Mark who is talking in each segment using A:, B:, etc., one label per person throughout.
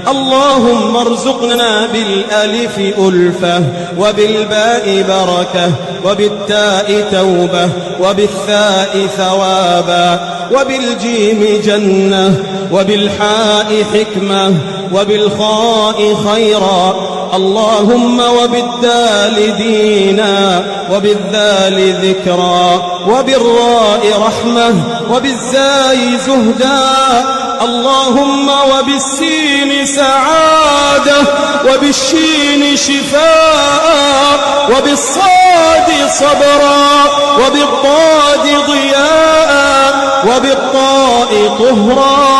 A: اللهم ارزقنا بالألف ألفة، وبالباء بركة، وبالتاء توبة، وبالثاء ثوابا، وبالجيم جنة، وبالحاء حكمة، وبالخاء خيرا. اللهم وبالدال دينا، وبالذال ذكرا، وبالراء رحمة، وبالزاي زهدا. اللهم وبالسين سعادة، وبالشين شفاء، وبالصاد صبرا، وبالضاد ضياء، وبالطاء طهرا،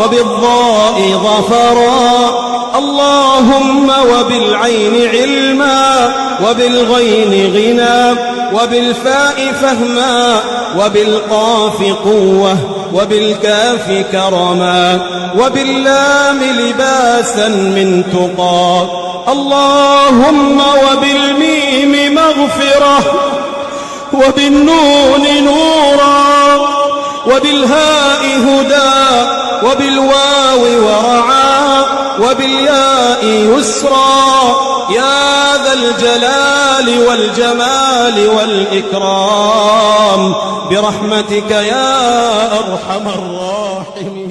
A: وبالضاء ظفرا. اللهم وبالعين علما، وبالغين غنى، وبالفاء فهما، وبالقاف قوة، وبالكاف كرما، وباللام لباسا من تقى. اللهم وبالميم مغفرة، وبالنون نورا، وبالهاء هدى، وبالواو ورعا، وبالياء يسرا. يا ذا الجلال والجمال والإكرام، برحمتك يا أرحم الراحمين.